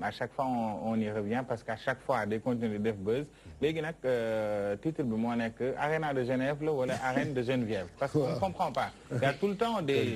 comprendre à chaque fois on y revient parce qu'à chaque fois des contenus de def buzz léegi nag titre bi moo nekk Arena de Genève la wala Arène de Geneviève parce qu'on ne comprend pas il y a tout le temps il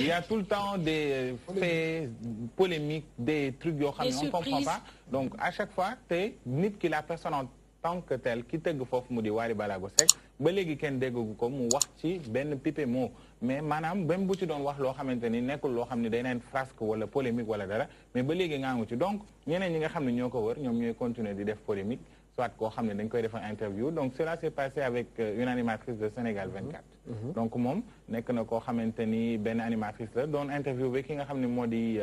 y a tout le temps des faits polémiques des trucs yoo xam ne on ne comprend pas donc à chaque fois te nit ki la personne en tant que tel ki tëgg foofu mu di Wally Ballago Seck ba léegi kenn déggagu ko mu wax ci benn pipe moo mais maanaam même bu ci doon wax loo xamante ni nekkul loo xam ne day neen frasque wala polémique wala dara mais ba léegi ngaa ngu ci donc ñeneen ñi nga xam ne ñoo ko wër ñoom ñooy continuer di def polémique soit koo xam ne dañ koy defar interview donc cela s'est passé avec une animatrice de Sénégal 24 donc moom nekk na koo xamante ni benn animatrice la doon interview bi ki nga xam ne moo di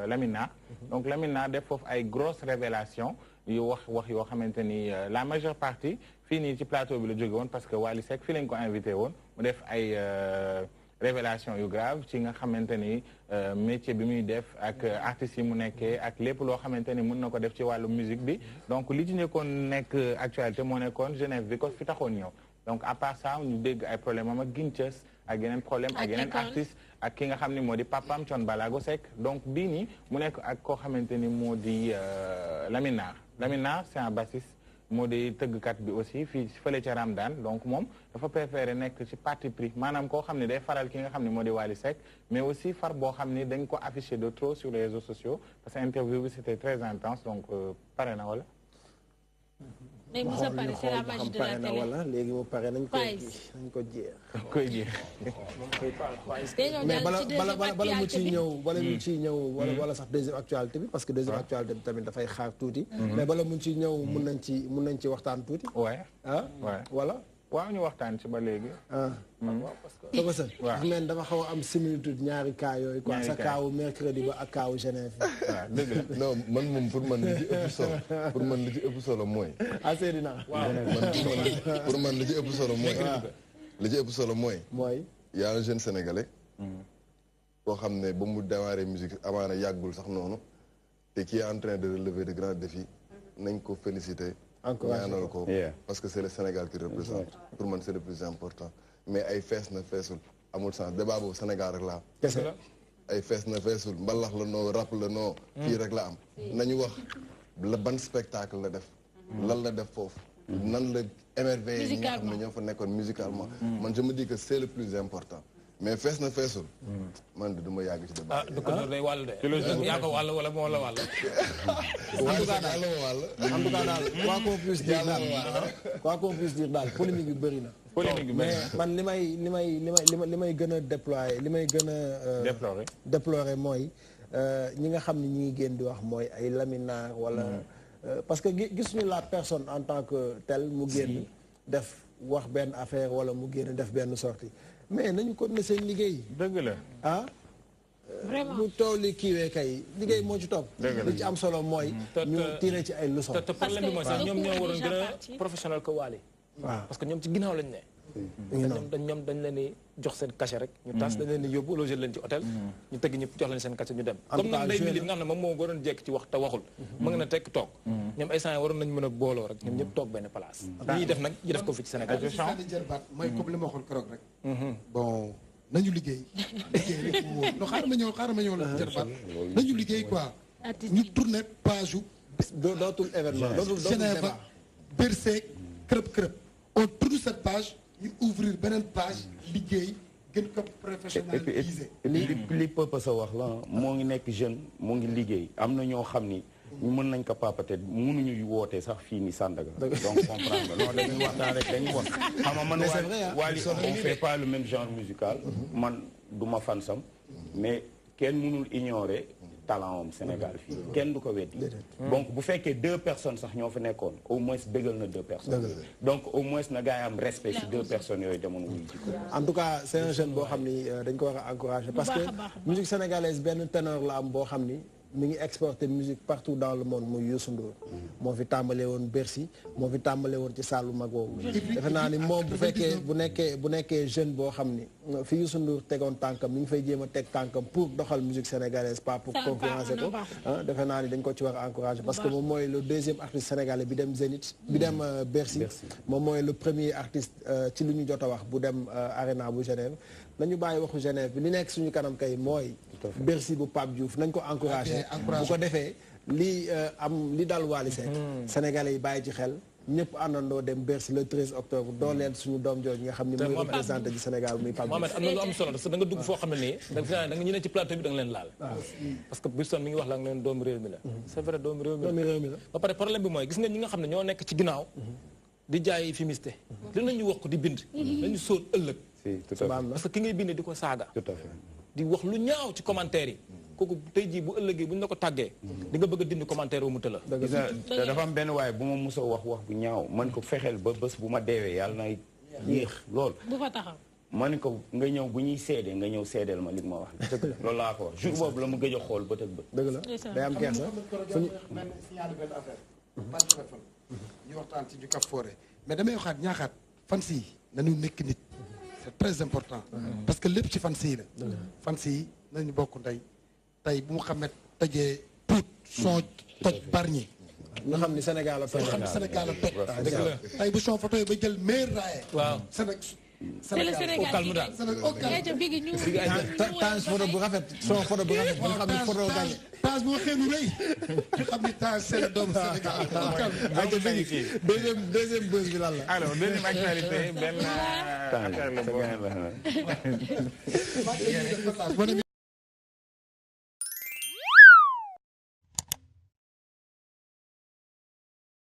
Lamina donc Lamina def foofu ay grosses révélations yu wax yoo xamante ni la majeure partie fii nii ci plateau bi la jóge woon parce que Wally Seck fii lañ ko invité woon mu def ay révélation yu grave ci nga xamante ni métier bi muy def ak artistes yi mu nekkee ak lépp loo xamante ni mën na ko def ci wàllu musique bi donc li ci nekkoon nekk actualité moo nekkoon Genève bi ko fi taxoon ñëw donc à part ça ñu dégg ay problème am ak Ginthës ak yeneen problème ak yeneen artistes ak ki nga xam ni moo di papaam Thione Ballago Seck donc bii nii mu nekk ak koo xamante ni moo di Lamine c'est un bassiste moo di tëggkat bi aussi fii fële ca Ramdan donc moom dafa préféré nekk ci parti pris maanaam koo xam ne day faral ki nga xam ne moo di Wally Seck mais aussi far boo xam ni dañ ko affiché de trop sur les réseaux sociaux parce que interview bi c'était très intense donc pare na wala léegi mu sa pare c'est la magie de la télé wala léegi mu pare nañ ko jeex koy jeex mais bala mu ciy ñëw wala sax deuxième actualité bi parce que deuxième actualité bi tamit dafay xaar tuuti mais bala mu ciy ñëw mun nañ ci waxtaan tuuti wala waaw ñu waxtaan ci ba léegi parce que waaw men dafa xaw a am similitude ñaari cas yooyu quoi sa kaawu mercredi ba ak kaawu Genève waaw dëgg la non man moom pour man li ci ëpp solo mooy Seydina pour man li ci ëpp solo mooy y a un jeune sénégalais boo xam ne ba mu démarré musique amaana yàggul sax noonu te qui est en train de relever de grands défis nañ ko féliciter ñaanal ko parce que c'est le Sénégal qui représente pour man c'est le plus important mais ay fees na feesul amul sens débat boobu Sénégal rek la am ay fees na feesul mbalax la noo rap la noo fii rek la am nañu wax la ban spectacle la def lan la def foofu nan la émerveillé ñi nga xam ne ñoo fa nekkoon musicalement man je me dis que c'est le plus important mais fees na feesul man de du ma yàgg ci débat du ko day wàll de yaa ko wàll wala moo la wàll en tout cas daal quoi qu'on puisse dire daal polémique bi bëri na mais man li may gën a déployer li may gën a déplorer mooy ñi nga xam ne ñi ngi génn di wax mooy ay Lamina wala parce que gis ñu la personne en tant que tel mu génn def wax benn affaire wala mu génn def benn sortie mais nañu ko ne seen liggéey dëgg la vraiment bu tool li kiiwee kay liggéey moo ci topp li ci am solo mooy ñu tiré ci ay leçons te problème bi mooy sax ñoom ñoo waroon gën a professionnel que Wally waaw parce que ñoom ci ginnaaw lañ ne ñoom dañ leen di jox seen cachet rek ñu tas dañ leen di yóbbu loger leen ci hôtel ñu tëgg ñëpp jox leen seen cachet ñu dem comme nag day mili nga xam ne moom moo waroon jekk ci wax te waxul mu ngi na tekk toog ñoom ay sant waroon nañ mën a booloo rek ñoom ñëpp toog benn place ñuy def nag ñu def ko fi ci Sénégal jërbaat mooy comme li ma waxoon keroog rek bon nañu liggéey rek no xaaral ma ñëw la jërbaat nañu liggéey quoi ñu tourner page yu dootul événement dootul Genève Bercy kërëb on tourne cette page ñu ouvrir beneen page liggéey gën ko professionnaliser li pëpp sa wax la moo ngi nekk jeune moo ngi liggéey am na ñoo xam ni mën nañ ko papate mënuñu wootee sax fii ni Sandaga donc comprendre nga non dañuy waxtaan rek dañuy wax xam nga man Wally on fait pas le même genre musical man du ma fansam mais kenn mënul ignorer talent am Sénégal fii kenn du ko weddi donc bu fekkee 2 personnes sax ñoo fa nekkoon au moins bégal na 2 personnes donc au moins na gaa yi am respect ci 2 personnes yooyu demoon wuy ci ko en tout cas c'est un jeune boo xam ni dañ ko war a encourager parce que musique sénégalaise benn ténor la am boo xam ni mi ngi exporter musique partout dans le monde muy Youssou Ndour moo fi tàmbalee woon Bercy moo fi tàmbalee woon ci saalu mag woowu defe naa ni moom bu fekkee bu nekkee jeune boo xam ni fi Youssou Ndour tegoon tànkam mi ngi fay jéem a teg tànkam pour doxal musique sénégalaise pas pour concurrencer ko defe naa ni dañ ko ci war a encourager parce que moom mooy le deuxième artiste sénégalais bi dem Zénith bi dem Bercy moom mooy le premier artiste ci lu ñu jot a wax bu dem Arena bu Genève nañu bàyyi waxu Genève bi li nekk suñu kanam kay mooy Bercy bu Pape Diouf nañ ko encourager bu ko defee li am li dal Wally Seck sénégalais yi bàyyi ci xel ñëpp àndandoo dem Bercy le 13 octobre dooleel suñu doom jooju nga xam ne muy représenté ci Sénégal muy Pape Mohamed am na lu am solo parce que da nga dugg foo xam ne nii da nga ñu ne ci plateau bi da nga leen laal parce que Wilson mi ngi wax la nga leen doomu réew mi la c'est vrai doomu réew mi la ba pare problème bi mooy gis nga ñi nga xam ne ñoo nekk ci ginnaaw di jaay fumiste li nañu wax ko di bind nañu sóor ëllëg parce que ki ngay bind di ko saaga di wax lu ñaaw ci commentaire yi kooku tey jii bu ëllëgee bu ñu la ko tàggee di nga bëgg a dindi commentaire wu mu tëla dafa am benn waaye bu ma musoo wax bu ñaaw man ko fexeel ba bés bu ma deewee yàlla na yéex lool bu fa taxaw man ko nga ñëw bu ñuy seede nga ñëw seedeel ma li ma wax loolu laa ko wax jour boobu la mu gëj a xool bët ak bët dëgg la day am kersa signalé benn affaire par téléphone ñu waxtaan ci ñu kaf foore mais damay waxaat ñaaxaat fans yi nañu nekk nit c'est très important parce que lépp ci fans yi la fans yi nañu bokk ndey tey bu mu xamet tajee Pout son toj Bargny nga xam ni Sénégal la toj nga xam ni Sénégal la toj tey bu son photo yi ba jël meilleur raaya waaw Sénégal au calme daal Tange photo bu rafet son photo bu rafet nga xam ni photo gagné Tange bu waxee lu rëy nga xam ni Tange c'est le doomu Sénégal deuxième buzz bi lan la alors deuxième actualité benn affaire la boo